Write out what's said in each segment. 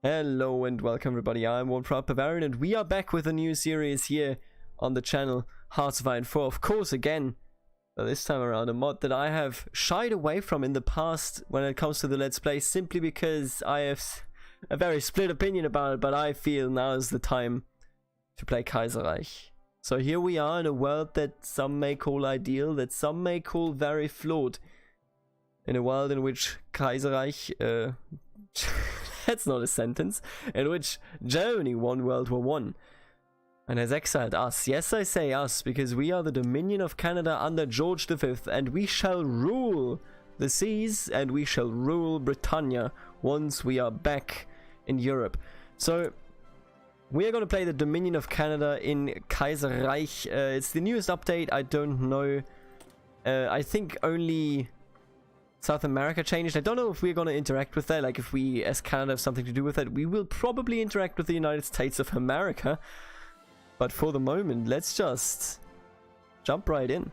Hello and welcome everybody, I'm one proud Bavarian and we are back with a new series here on the channel, Hearts of Iron 4. Of course, again, this time around a mod that I have shied away from in the past when it comes to the Let's Play, simply because I have a very split opinion about it, but I feel now is the time to play Kaiserreich. So here we are in a world that some may call ideal, that some may call very flawed. In a world in which Kaiserreich, that's not a sentence, in which Germany won World War I and has exiled us. Yes, I say us, because we are the Dominion of Canada under George V, and we shall rule the seas and we shall rule Britannia once we are back in Europe. So we are going to play the Dominion of Canada in Kaiserreich. It's the newest update. I don't know. I think only South America changed. I don't know if we're going to interact with that, like if we as Canada have something to do with it. We will probably interact with the United States of America, but for the moment let's just jump right in.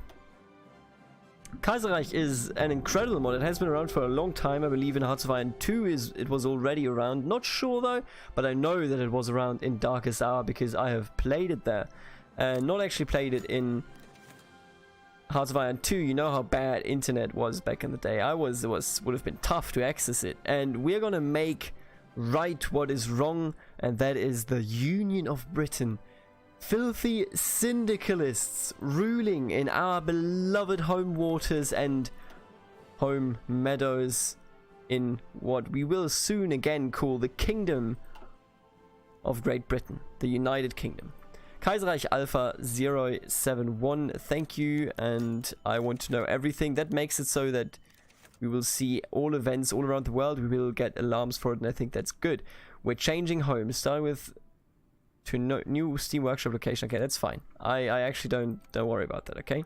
Kaiserreich is an incredible mod. It has been around for a long time. I believe in Hearts of Iron 2 it was already around. Not sure though, but I know that it was around in Darkest Hour because I have played it there. Not actually played it in Hearts of Iron 2. You know how bad internet was back in the day. Would have been tough to access it, and we're gonna make right what is wrong, and that is the Union of Britain. Filthy syndicalists ruling in our beloved home waters and home meadows in what we will soon again call the Kingdom of Great Britain, the United Kingdom. Kaiserreich Alpha 071, thank you, and I want to know everything. That makes it so that we will see all events all around the world. We will get alarms for it, and I think that's good. We're changing homes, starting with to new Steam Workshop location. Okay, that's fine. I actually don't worry about that. Okay,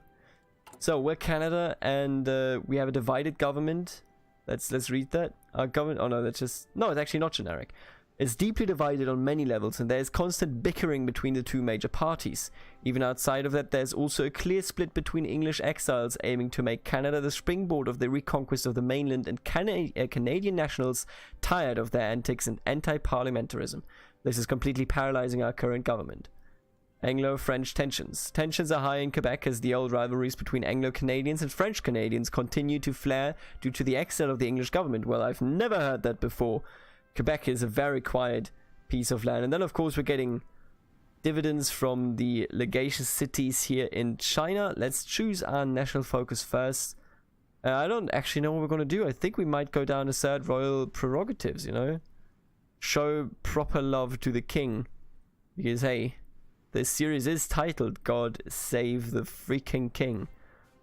so we're Canada, and we have a divided government. Let's read that. Our government. Oh no, that's just no. It's actually not generic. It's deeply divided on many levels, and there's constant bickering between the two major parties. Even outside of that, there's also a clear split between English exiles aiming to make Canada the springboard of the reconquest of the mainland, and Canadian nationals tired of their antics and anti-parliamentarism. This is completely paralyzing our current government. Anglo-French tensions. Tensions are high in Quebec as the old rivalries between Anglo-Canadians and French-Canadians continue to flare due to the exile of the English government. Well, I've never heard that before. Quebec is a very quiet piece of land. And then, of course, we're getting dividends from the legation cities here in China. Let's choose our national focus first. I don't actually know what we're going to do. I think we might go down assert royal prerogatives, you know? Show proper love to the king. Because, hey, this series is titled God Save the Freaking King.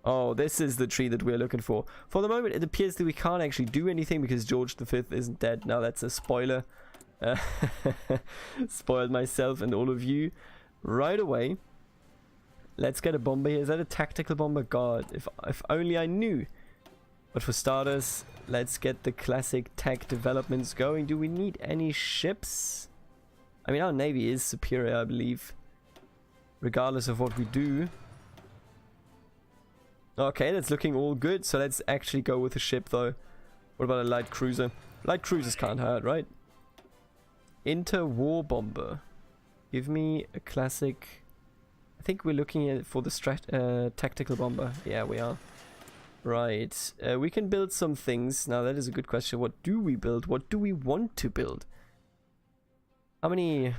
Oh, this is the tree that we're looking for. For the moment, it appears that we can't actually do anything because George V isn't dead. Now, that's a spoiler. Spoiled myself and all of you right away. Let's get a bomber here. Is that a tactical bomber? God, if only I knew. But for starters, let's get the classic tech developments going. Do we need any ships? I mean, our navy is superior, I believe, regardless of what we do. Okay, that's looking all good. So let's actually go with a ship, though. What about a light cruiser? Light cruisers can't hurt, right? Interwar bomber. Give me a classic. I think we're looking at for the tactical bomber. Yeah, we are. Right. We can build some things. Now, that is a good question. What do we build? What do we want to build? How many?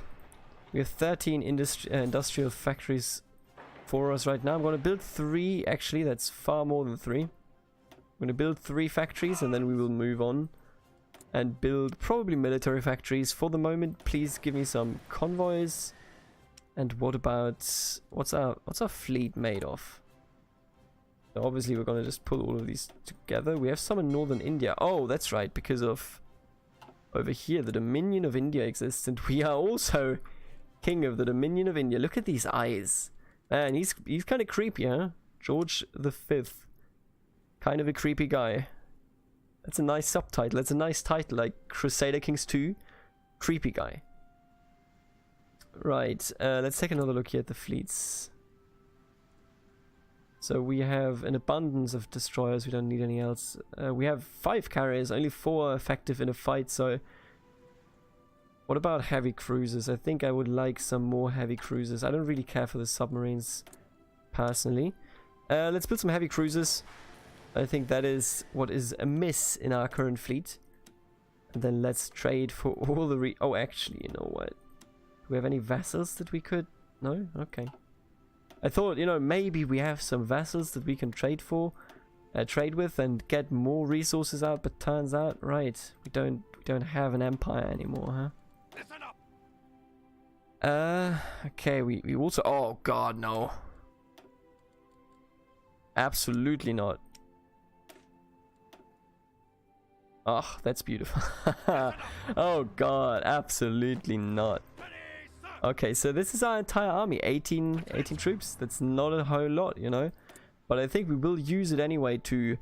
We have 13 industrial factories for us right now. I'm going to build 3. Actually, that's far more than 3. I'm going to build 3 factories, and then we will move on and build probably military factories. For the moment, please give me some convoys. And what about what's our fleet made of? So obviously, we're going to just pull all of these together. We have some in northern India. Oh, that's right, because of over here, the Dominion of India exists, and we are also king of the Dominion of India. Look at these eyes. Man, he's kind of creepy, huh? George V. Kind of a creepy guy. That's a nice subtitle. That's a nice title, like Crusader Kings 2. Creepy guy. Right, let's take another look here at the fleets. So we have an abundance of destroyers. We don't need any else. We have 5 carriers, only 4 are effective in a fight, so What about heavy cruisers? I think I would like some more heavy cruisers. I don't really care for the submarines, personally. Let's build some heavy cruisers. I think that is what is amiss in our current fleet. And then let's trade for all the oh, actually, you know what? Do we have any vessels that we could... No? Okay. I thought, you know, maybe we have some vessels that we can trade for, trade with, and get more resources out. But turns out, right, we don't have an empire anymore, huh? Listen up. Okay, we also... Oh, God, no. Absolutely not. Oh, that's beautiful. Oh, God, absolutely not. Okay, so this is our entire army. 18 troops. That's not a whole lot, you know. But I think we will use it anyway to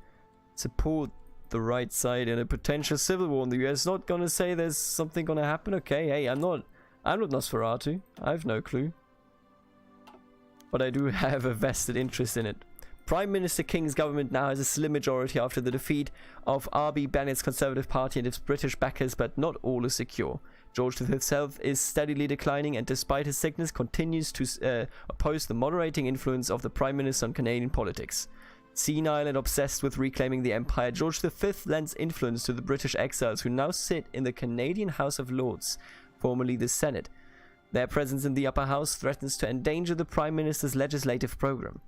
support the right side in a potential civil war in the US. Not gonna say there's something gonna happen. Okay, hey, I'm not Nosferatu. I have no clue. But I do have a vested interest in it. Prime Minister King's government now has a slim majority after the defeat of R.B. Bennett's Conservative Party and its British backers, but not all is secure. George V's health is steadily declining, and despite his sickness, continues to oppose the moderating influence of the Prime Minister on Canadian politics. Senile and obsessed with reclaiming the empire, George V lends influence to the British exiles who now sit in the Canadian House of Lords, formerly the Senate. Their presence in the upper house threatens to endanger the Prime Minister's legislative program.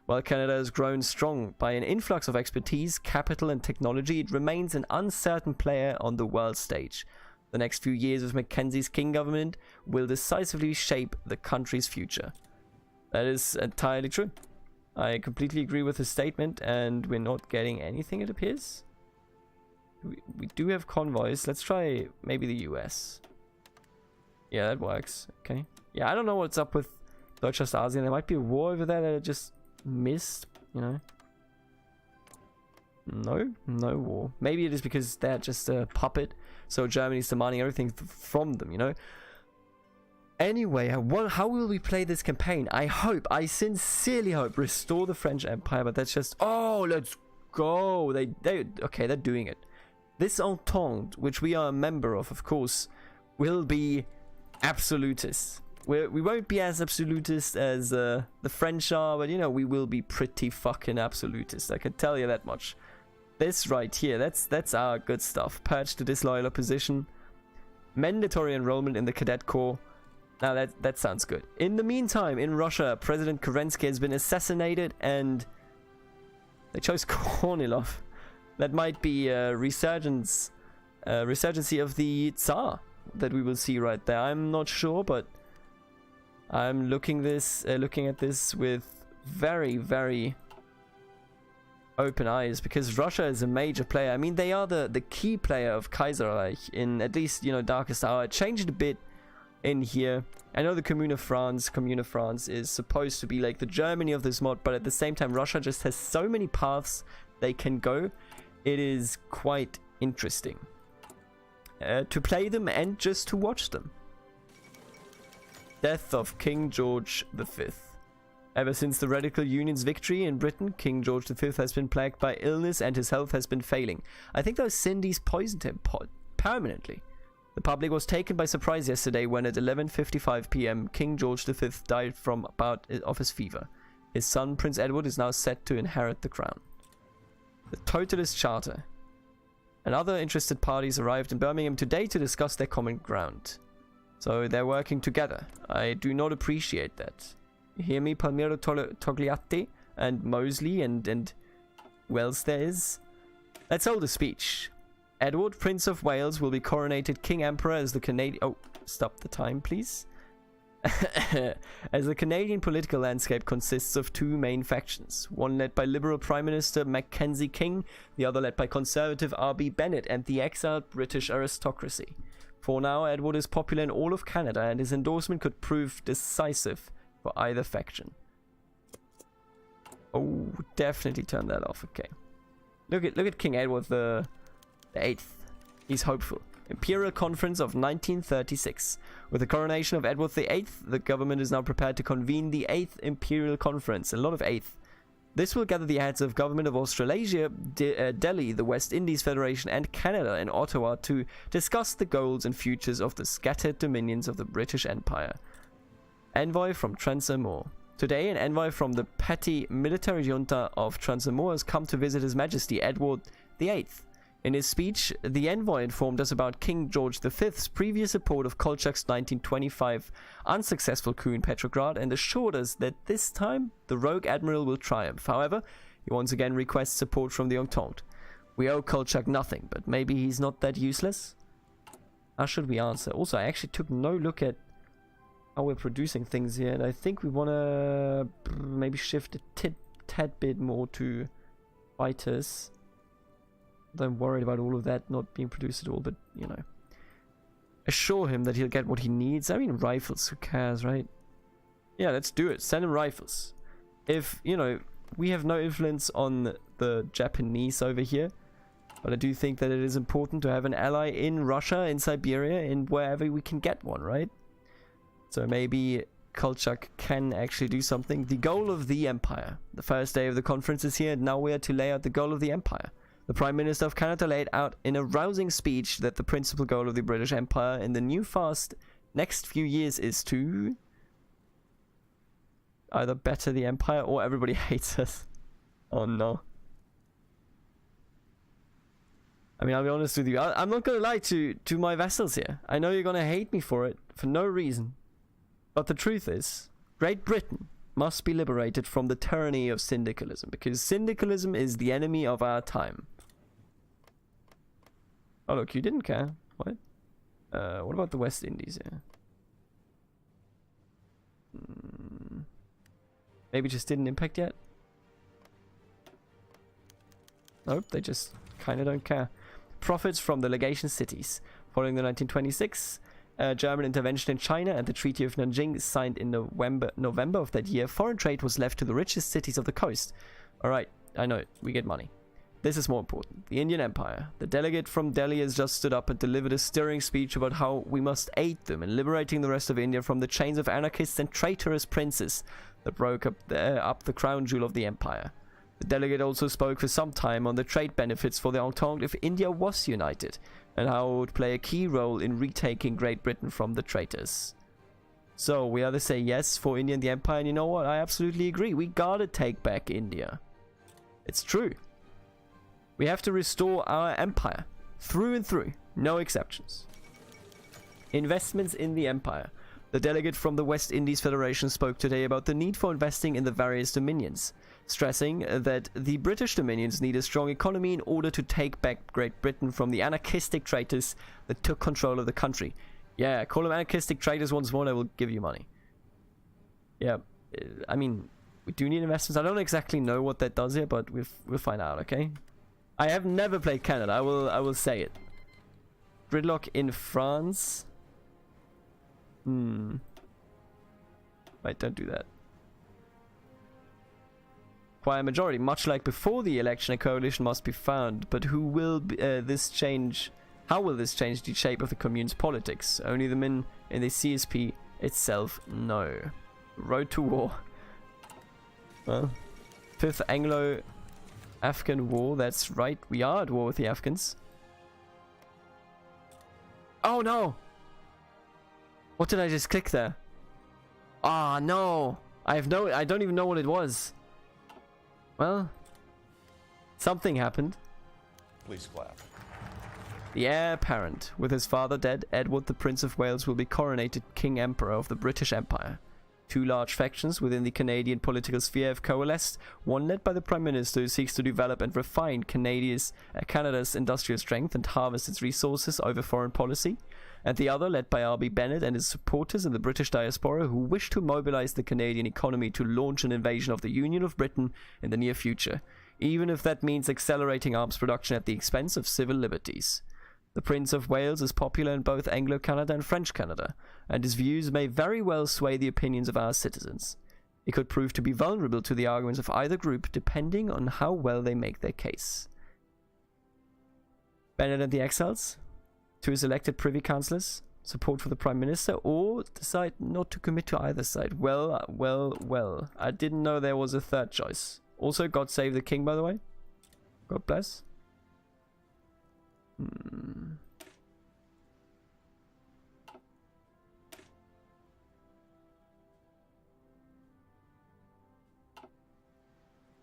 While Canada has grown strong by an influx of expertise, capital and technology, it remains an uncertain player on the world stage. The next few years of Mackenzie's King government will decisively shape the country's future. That is entirely true. I completely agree with his statement, and we're not getting anything, it appears. We do have convoys. Let's try maybe the US. Yeah, that works. Okay. Yeah, I don't know what's up with Deutschostasien. There might be a war over there that I just missed, you know. No war. Maybe it is because they're just a puppet, so Germany's demanding everything from them, you know. Anyway, how will we play this campaign? I sincerely hope, restore the French Empire, but that's just... Oh, let's go! Okay, they're doing it. This Entente, which we are a member of course, will be absolutist. We won't be as absolutist as the French are, but, you know, we will be pretty fucking absolutist. I can tell you that much. This right here, that's our good stuff. Purge the disloyal opposition. Mandatory enrollment in the cadet corps. Now that sounds good. In the meantime, in Russia, President Kerensky has been assassinated, and they chose Kornilov. That might be a resurgency of the Tsar that we will see right there. I'm not sure, but I'm looking at this with very, very open eyes, because Russia is a major player. I mean, they are the key player of Kaiserreich in, at least, you know, Darkest Hour. It changed a bit in here. I know the Commune of France is supposed to be like the Germany of this mod, but at the same time, Russia just has so many paths they can go. It is quite interesting to play them and just to watch them. Death of King George V. Ever since the Radical Union's victory in Britain, King George V has been plagued by illness and his health has been failing. I think those Cindy's poisoned him permanently. The public was taken by surprise yesterday when at 11:55 p.m. King George V died from a bout of his fever. His son Prince Edward is now set to inherit the crown. The Totalist Charter. And other interested parties arrived in Birmingham today to discuss their common ground. So they're working together. I do not appreciate that. You hear me, Palmiro Togliatti and Mosley and who else there is? Let's hold a speech. Edward, Prince of Wales, will be coronated King Emperor as the Canadian... Oh, stop the time, please. As the Canadian political landscape consists of two main factions, one led by Liberal Prime Minister Mackenzie King, the other led by Conservative R.B. Bennett and the exiled British aristocracy. For now, Edward is popular in all of Canada, and his endorsement could prove decisive for either faction. Oh, definitely turn that off. Okay. Look at King Edward the 8th. He's hopeful. Imperial Conference of 1936. With the coronation of Edward VIII, the government is now prepared to convene the 8th Imperial Conference. A lot of 8th. This will gather the heads of government of Australasia, Delhi, the West Indies Federation and Canada in Ottawa to discuss the goals and futures of the scattered dominions of the British Empire. Envoy from Trans-Amur. Today, an envoy from the petty military junta of Trans-Amur has come to visit His Majesty Edward VIII. In his speech, the envoy informed us about King George V's previous support of Kolchak's 1925 unsuccessful coup in Petrograd and assured us that this time the rogue admiral will triumph. However, he once again requests support from the Entente. We owe Kolchak nothing, but maybe he's not that useless? How should we answer? Also, I actually took no look at how we're producing things here, and I think we want to maybe shift a tad bit more to fighters. I'm worried about all of that not being produced at all, but, you know. Assure him that he'll get what he needs. I mean, rifles, who cares, right? Yeah, let's do it. Send him rifles. If, you know, we have no influence on the Japanese over here, but I do think that it is important to have an ally in Russia, in Siberia, in wherever we can get one, right? So maybe Kolchak can actually do something. The goal of the Empire. The first day of the conference is here, and now we are to lay out the goal of the Empire. The Prime Minister of Canada laid out in a rousing speech that the principal goal of the British Empire in the new fast next few years is to either better the Empire or everybody hates us. Oh no. I mean, I'll be honest with you. I'm not going to lie to my vassals here. I know you're going to hate me for it, for no reason. But the truth is, Great Britain must be liberated from the tyranny of syndicalism, because syndicalism is the enemy of our time. Oh look, you didn't care. What? What about the West Indies here? Maybe just didn't impact yet? Nope, they just kinda don't care. Profits from the legation cities. Following the 1926 German intervention in China and the Treaty of Nanjing signed in November of that year, foreign trade was left to the richest cities of the coast. Alright, I know it. We get money. This is more important. The Indian Empire. The delegate from Delhi has just stood up and delivered a stirring speech about how we must aid them in liberating the rest of India from the chains of anarchists and traitorous princes that broke up the crown jewel of the empire. The delegate also spoke for some time on the trade benefits for the Entente if India was united, and how it would play a key role in retaking Great Britain from the traitors. So, we either say yes for India and the Empire, and you know what? I absolutely agree. We gotta take back India. It's true. We have to restore our empire. Through and through. No exceptions. Investments in the empire. The delegate from the West Indies Federation spoke today about the need for investing in the various dominions, stressing that the British dominions need a strong economy in order to take back Great Britain from the anarchistic traitors that took control of the country. Yeah, call them anarchistic traitors once more and I will give you money. Yeah, I mean, we do need investments. I don't exactly know what that does here, but we'll find out, okay? I have never played Canada, I will say it. Gridlock in France. Wait, don't do that. Acquire majority. Much like before the election, a coalition must be found. But who will this change? How will this change the shape of the Commune's politics? Only the men in the CSP itself know. Road to war. Well, 5th Anglo-Afghan War. That's right. We are at war with the Afghans. Oh no! What did I just click there? Ah, no! I don't even know what it was. Well, something happened. Please clap. The heir apparent, with his father dead, Edward the Prince of Wales will be coronated King Emperor of the British Empire. Two large factions within the Canadian political sphere have coalesced, one led by the Prime Minister who seeks to develop and refine Canada's industrial strength and harvest its resources over foreign policy, and the other led by R.B. Bennett and his supporters in the British diaspora who wish to mobilize the Canadian economy to launch an invasion of the Union of Britain in the near future, even if that means accelerating arms production at the expense of civil liberties. The Prince of Wales is popular in both Anglo-Canada and French Canada, and his views may very well sway the opinions of our citizens. He could prove to be vulnerable to the arguments of either group depending on how well they make their case. Bennett and the Exiles? To his elected Privy Councillors? Support for the Prime Minister? Or decide not to commit to either side? Well. I didn't know there was a third choice. Also, God save the king, by the way. God bless.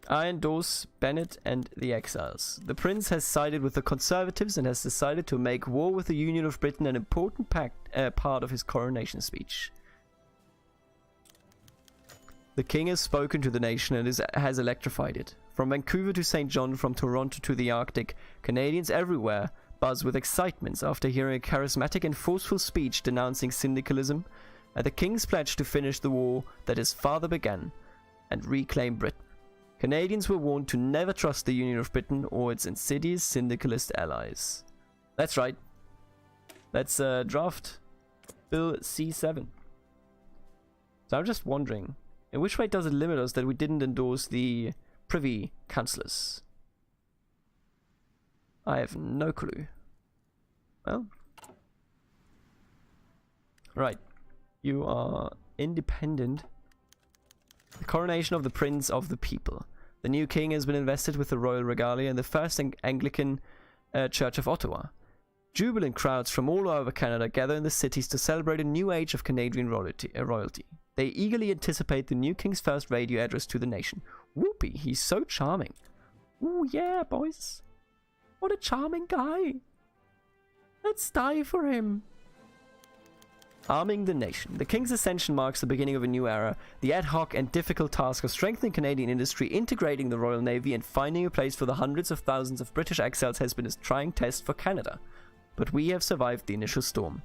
I endorse Bennett and the exiles. The prince has sided with the conservatives and has decided to make war with the Union of Britain an important part of his coronation speech. The king has spoken to the nation and has electrified it. From Vancouver to St. John, from Toronto to the Arctic, Canadians everywhere buzz with excitement after hearing a charismatic and forceful speech denouncing syndicalism and the king's pledge to finish the war that his father began and reclaim Britain. Canadians were warned to never trust the Union of Britain or its insidious syndicalist allies. That's right. Let's draft Bill C7. So I'm just wondering, in which way does it limit us that we didn't endorse the Privy Councillors? I have no clue. Well. Right. You are independent. The coronation of the Prince of the People. The new king has been invested with the royal regalia in the First Anglican Church of Ottawa. Jubilant crowds from all over Canada gather in the cities to celebrate a new age of Canadian royalty. They eagerly anticipate the new king's first radio address to the nation. Whoopee, he's so charming. Ooh, yeah, boys. What a charming guy. Let's die for him. Arming the nation. The king's ascension marks the beginning of a new era. The ad hoc and difficult task of strengthening Canadian industry, integrating the Royal Navy, and finding a place for the hundreds of thousands of British exiles has been a trying test for Canada. But we have survived the initial storm.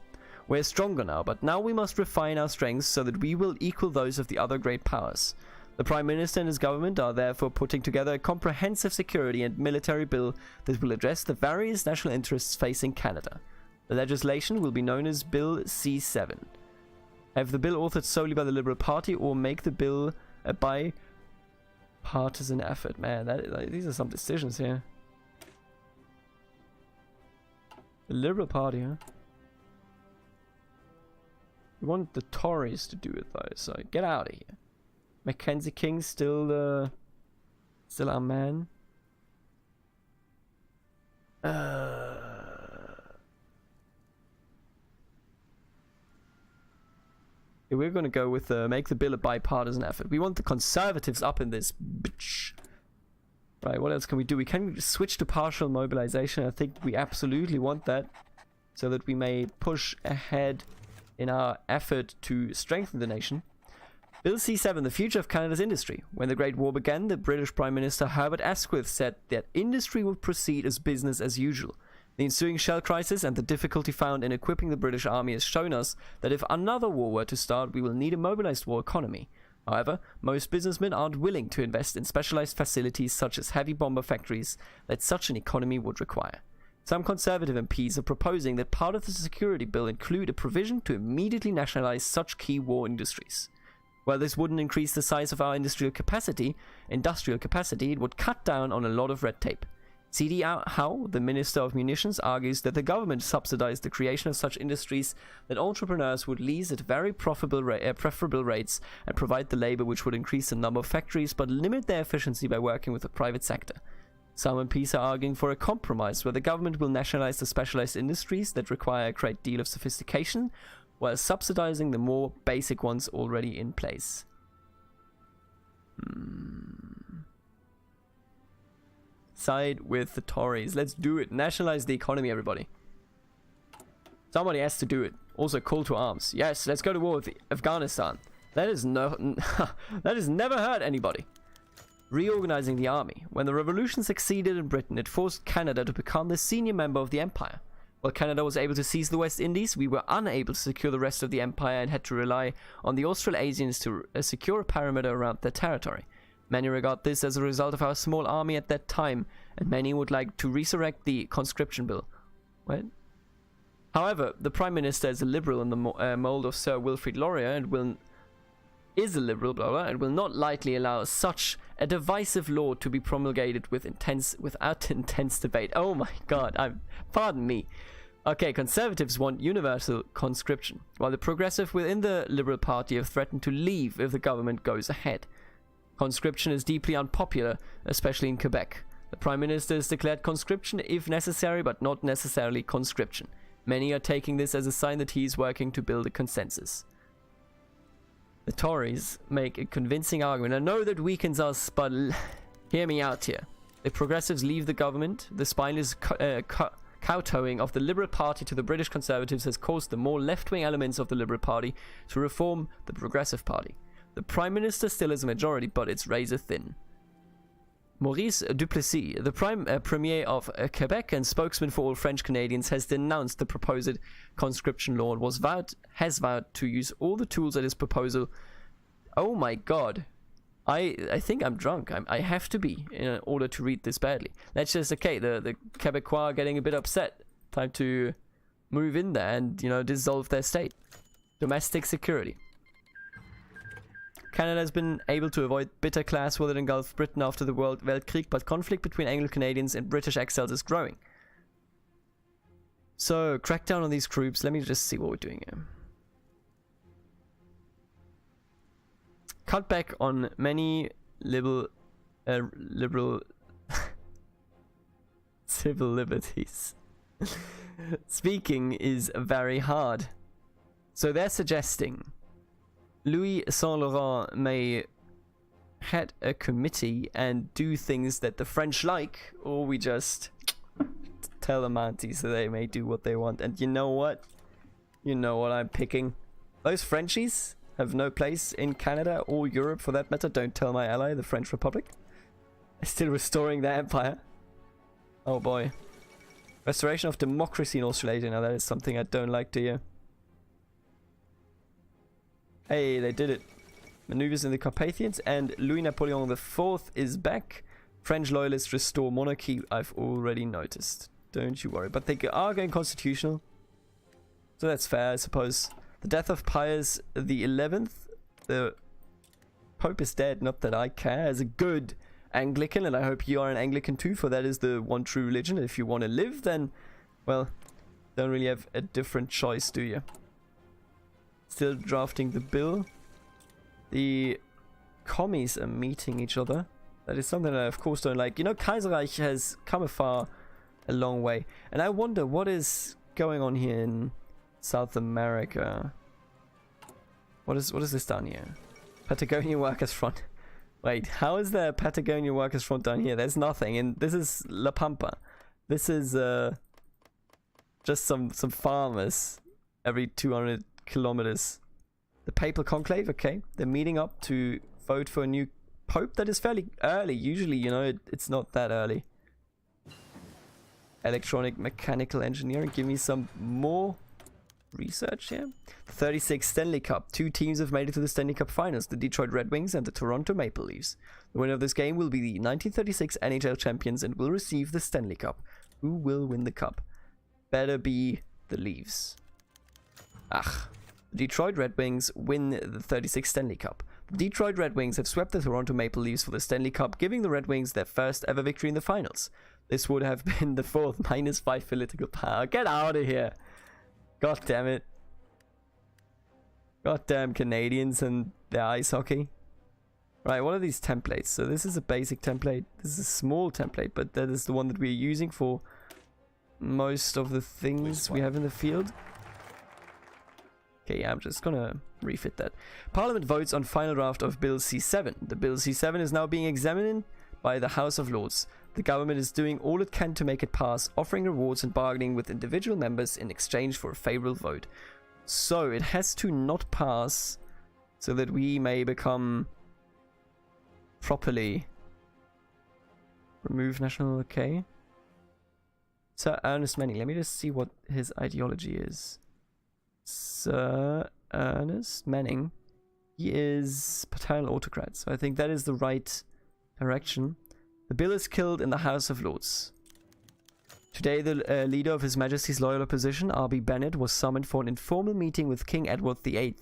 We're stronger now, but now we must refine our strengths so that we will equal those of the other great powers. The Prime Minister and his government are therefore putting together a comprehensive security and military bill that will address the various national interests facing Canada. The legislation will be known as Bill C7. Have the bill authored solely by the Liberal Party or make the bill a bipartisan effort? Man, these are some decisions here. The Liberal Party, huh? We want the Tories to do it though, so get out of here. Mackenzie King still our man. We're going to go with make the bill a bipartisan effort. We want the Conservatives up in this bitch. Right, what else can we do? We can switch to partial mobilization. I think we absolutely want that, so that we may push ahead in our effort to strengthen the nation. Bill C7, the future of Canada's industry. When the Great War began, the British Prime Minister Herbert Asquith said that industry would proceed as business as usual. The ensuing shell crisis and the difficulty found in equipping the British Army has shown us that if another war were to start, we will need a mobilized war economy. However, most businessmen aren't willing to invest in specialized facilities such as heavy bomber factories that such an economy would require. Some Conservative MPs are proposing that part of the security bill include a provision to immediately nationalize such key war industries. While this wouldn't increase the size of our industrial capacity, it would cut down on a lot of red tape. C.D. Howe, the Minister of Munitions, argues that the government subsidized the creation of such industries that entrepreneurs would lease at very preferable rates and provide the labor which would increase the number of factories but limit their efficiency by working with the private sector. Some MPs are arguing for a compromise where the government will nationalize the specialized industries that require a great deal of sophistication while subsidizing the more basic ones already in place. Side with the Tories. Let's do it. Nationalize the economy, everybody. Somebody has to do it. Also, call to arms. Yes, let's go to war with Afghanistan. That has never hurt anybody. Reorganizing the army. When the revolution succeeded in Britain, it forced Canada to become the senior member of the empire. While Canada was able to seize the West Indies, we were unable to secure the rest of the empire and had to rely on the Australasians to secure a perimeter around their territory. Many regard this as a result of our small army at that time, and many would like to resurrect the conscription bill. What? However, the Prime Minister is a liberal in the mold of Sir Wilfrid Laurier and will not lightly allow such a divisive law to be promulgated without intense debate. Oh my god, pardon me. Okay, Conservatives want universal conscription, while the Progressive within the Liberal Party have threatened to leave if the government goes ahead. Conscription is deeply unpopular, especially in Quebec. The Prime Minister has declared conscription if necessary, but not necessarily conscription. Many are taking this as a sign that he is working to build a consensus. The Tories make a convincing argument. I know that weakens us, but hear me out here. The Progressives leave the government. The spineless kowtowing of the Liberal Party to the British Conservatives has caused the more left-wing elements of the Liberal Party to reform the Progressive Party. The Prime Minister still has a majority, but it's razor thin. Maurice Duplessis, the Premier of Quebec and spokesman for all French Canadians, has denounced the proposed conscription law and has vowed to use all the tools at his proposal. Oh my god. I think I'm drunk. I have to be in order to read this badly. Let's just, okay, the Quebecois are getting a bit upset. Time to move in there and, you know, dissolve their state. Domestic security. Canada has been able to avoid bitter class war that engulfed Britain after the Weltkrieg, but conflict between Anglo-Canadians and British exiles is growing. So, crack down on these groups. Let me just see what we're doing here. Cut back on many liberal civil liberties. Speaking is very hard. So they're suggesting Louis Saint Laurent may head a committee and do things that the French like, or we just tell them auntie so they may do what they want. And you know what? You know what I'm picking. Those Frenchies have no place in Canada or Europe for that matter. Don't tell my ally, the French Republic. They're still restoring their empire. Oh boy. Restoration of democracy in Australasia. Now that is something I don't like to hear. Hey, they did it. Maneuvers in the Carpathians and Louis Napoleon IV is back. French loyalists restore monarchy. I've already noticed. Don't you worry. But they are going constitutional. So that's fair, I suppose. The death of Pius XI. The Pope is dead. Not that I care. As a good Anglican, and I hope you are an Anglican too, for that is the one true religion. If you want to live, then, well, don't really have a different choice, do you? Still drafting the bill. The commies are meeting each other. That is something I of course don't like. You know, Kaiserreich has come a long way. And I wonder what is going on here in South America. What is this down here? Patagonia Workers Front. Wait, how is there a Patagonia Workers Front down here? There's nothing. And this is La Pampa. This is just some farmers every 200 kilometers. The Papal Conclave, okay. They're meeting up to vote for a new Pope. That is fairly early. Usually, you know, it's not that early. Electronic mechanical engineering. Give me some more research here. The 36th Stanley Cup. Two teams have made it to the Stanley Cup finals. The Detroit Red Wings and the Toronto Maple Leafs. The winner of this game will be the 1936 NHL champions and will receive the Stanley Cup. Who will win the cup? Better be the Leafs. The Detroit Red Wings win the 36th Stanley Cup. The Detroit Red Wings have swept the Toronto Maple Leafs for the Stanley Cup, giving the Red Wings their first ever victory in the finals. This would have been the fourth -5 political power. Get out of here! God damn it. Goddamn Canadians and their ice hockey. Right, what are these templates? So this is a basic template. This is a small template, but that is the one that we're using for most of the things we have in the field. Okay, yeah, I'm just gonna refit that. Parliament votes on final draft of Bill C7. The Bill C7 is now being examined by the House of Lords. The government is doing all it can to make it pass, offering rewards and bargaining with individual members in exchange for a favourable vote. So, it has to not pass so that we may become properly remove national, okay. Sir Ernest Manning, let me just see what his ideology is. Sir Ernest Manning, he is paternal autocrat, so I think that is the right direction. The bill is killed in the House of Lords. Today, the leader of His Majesty's loyal opposition, R.B. Bennett, was summoned for an informal meeting with King Edward VIII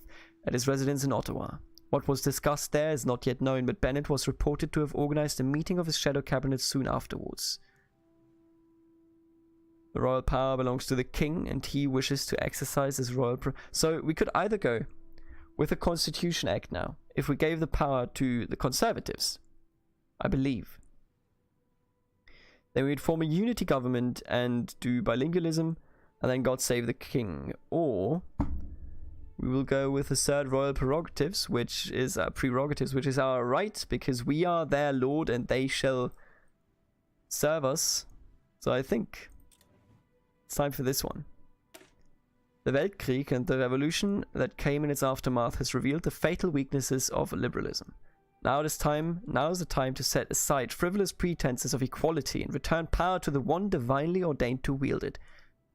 at his residence in Ottawa. What was discussed there is not yet known, but Bennett was reported to have organized a meeting of his shadow cabinet soon afterwards. The royal power belongs to the king, and he wishes to exercise his royal so we could either go with the Constitution Act now, if we gave the power to the Conservatives, I believe, then we'd form a unity government and do bilingualism, and then God save the king. Or we will go with the third royal prerogatives, which is our right, because we are their lord and they shall serve us. So I think it's time for this one. The Weltkrieg and the revolution that came in its aftermath has revealed the fatal weaknesses of liberalism. Now is the time to set aside frivolous pretenses of equality and return power to the one divinely ordained to wield it,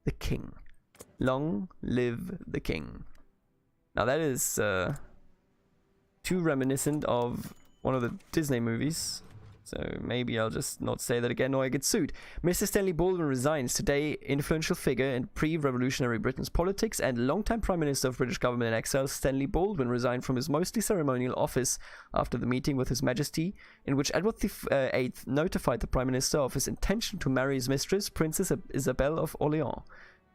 the king. Long live the king. Now that is too reminiscent of one of the Disney movies, so maybe I'll just not say that again or I get sued. Mr. Stanley Baldwin resigns. Today, influential figure in pre-revolutionary Britain's politics and longtime Prime Minister of British government in exile, Stanley Baldwin resigned from his mostly ceremonial office after the meeting with His Majesty, in which Edward VIII notified the Prime Minister of his intention to marry his mistress, Princess Isabel of Orleans.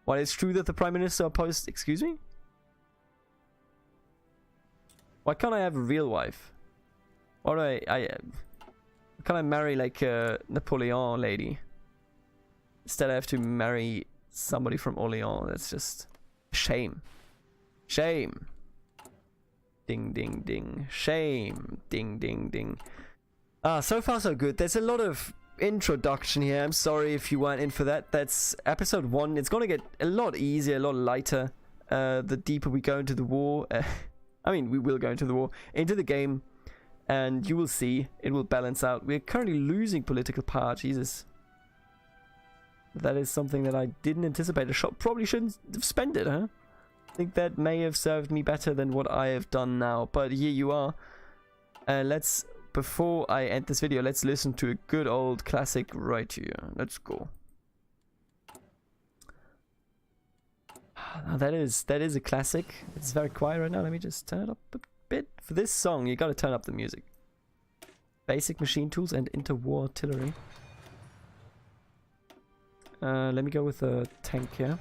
While it's true that the Prime Minister opposed... Excuse me? Why can't I have a real wife? Why do can I marry like a Napoleon lady? Instead I have to marry somebody from Orleans. That's just shame. Shame. Ding ding ding. Shame. Ding ding ding. So far so good. There's a lot of introduction here. I'm sorry if you weren't in for that. That's episode 1. It's gonna get a lot easier, a lot lighter the deeper we go into the war. I mean, we will go into the war, into the game. And you will see, it will balance out. We're currently losing political power, Jesus. That is something that I didn't anticipate. Probably shouldn't have spent it, huh? I think that may have served me better than what I have done now. But here you are. Before I end this video, let's listen to a good old classic right here. Let's go. Now that is a classic. It's very quiet right now. Let me just turn it up a bit. For this song, you gotta turn up the music. Basic machine tools and interwar artillery. Let me go with a tank here.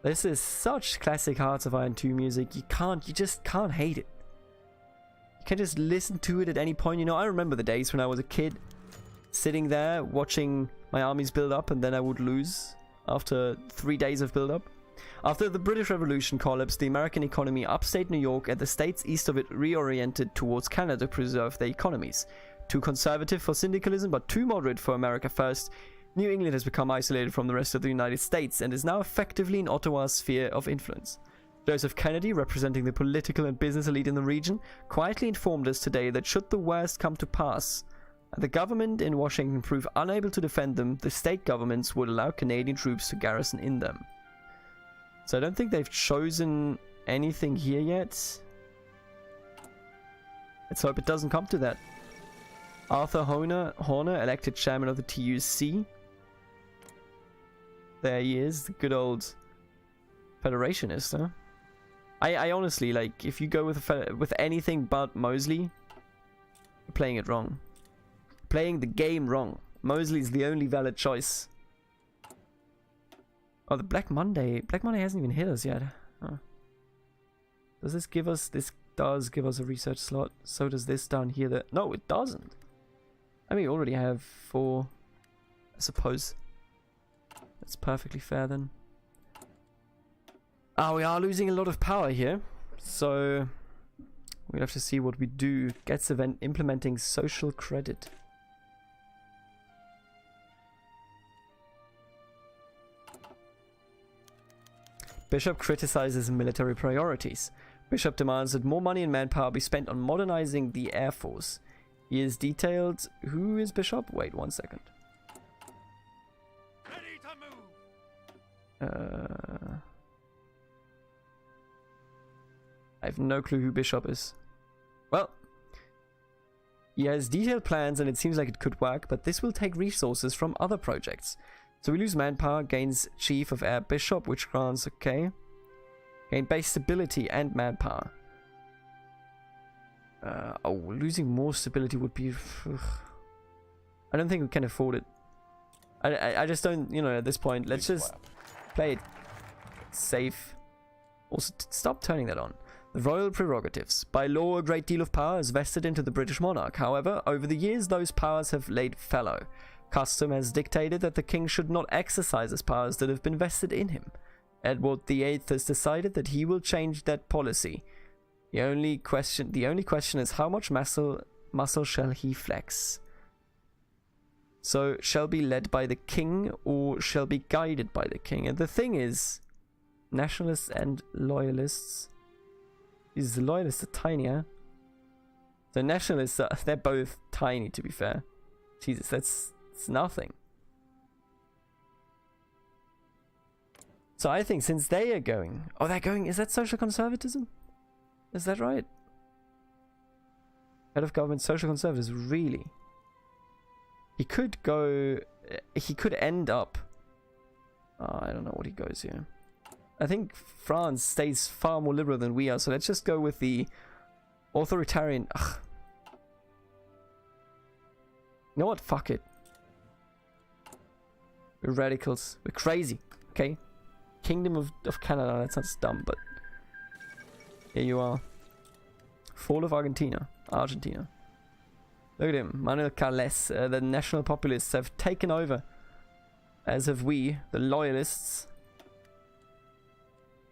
This is such classic Hearts of Iron 2 music. You just can't hate it. You can just listen to it at any point. You know, I remember the days when I was a kid, sitting there watching my armies build up, and then I would lose after 3 days of build up. After the British Revolution collapsed, the American economy, upstate New York and the states east of it reoriented towards Canada to preserve their economies. Too conservative for syndicalism, but too moderate for America First, New England has become isolated from the rest of the United States and is now effectively in Ottawa's sphere of influence. Joseph Kennedy, representing the political and business elite in the region, quietly informed us today that should the worst come to pass, and the government in Washington prove unable to defend them, the state governments would allow Canadian troops to garrison in them. So I don't think they've chosen anything here yet. Let's hope it doesn't come to that. Arthur Horner, elected chairman of the TUC. There he is, the good old federationist, huh? I honestly, like, if you go with anything but Mosley, you're playing it wrong. Playing the game wrong. Mosley's the only valid choice. Oh, the Black Monday. Black Monday hasn't even hit us yet. Oh. Does this give us... This does give us a research slot. So does this down here. No, it doesn't. I mean, we already have 4. I suppose. That's perfectly fair then. We are losing a lot of power here. So we'll have to see what we do. Gets event implementing social credit. Bishop criticizes military priorities. Bishop demands that more money and manpower be spent on modernizing the Air Force. He is detailed... Who is Bishop? Wait 1 second. Ready to move. I have no clue who Bishop is. Well, he has detailed plans and it seems like it could work, but this will take resources from other projects. So we lose manpower, gains Chief of Air Bishop, which grants, okay. Gain base stability and manpower. Losing more stability would be... I don't think we can afford it. I just don't, you know, at this point. Let's just play it safe. Also, stop turning that on. The royal prerogatives. By law, a great deal of power is vested into the British monarch. However, over the years, those powers have laid fallow. Custom has dictated that the king should not exercise his powers that have been vested in him. Edward VIII has decided that he will change that policy. The only question is how much muscle shall he flex? So, shall be led by the king or shall be guided by the king? And the thing is, nationalists and loyalists. The loyalists are tinier. The nationalists they're both tiny, to be fair. Jesus, that's nothing. So I think since they are going... Oh, they're going... Is that social conservatism? Is that right? Head of government, social conservatism, really? He could go... He could end up... I don't know what he goes here. I think France stays far more liberal than we are, so let's just go with the authoritarian... Ugh. You know what? Fuck it. We're radicals. We're crazy. Okay? Kingdom of Canada. That sounds dumb, but... Here you are. Fall of Argentina. Look at him. Manuel Carles. The national populists have taken over. As have we, the loyalists.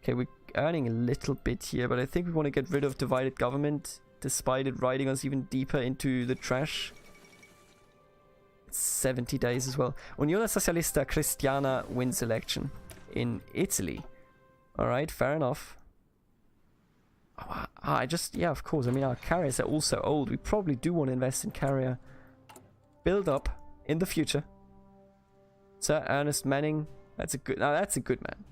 Okay, we're earning a little bit here, but I think we want to get rid of divided government, despite it riding us even deeper into the trash. It's 70 days as well. Unione Socialista Cristiana wins election in Italy. Alright, fair enough. Oh, yeah, of course. I mean, our carriers are also old. We probably do want to invest in carrier build up in the future. Sir Ernest Manning, that's a good man.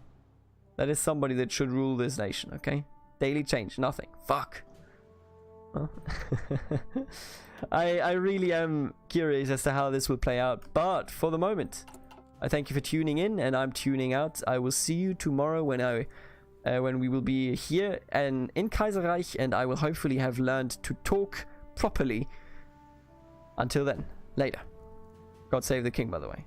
That is somebody that should rule this nation, okay? Daily change, nothing. Fuck. Well, I really am curious as to how this will play out. But for the moment, I thank you for tuning in, and I'm tuning out. I will see you tomorrow when we will be here and in Kaiserreich, and I will hopefully have learned to talk properly. Until then, later. God save the king, by the way.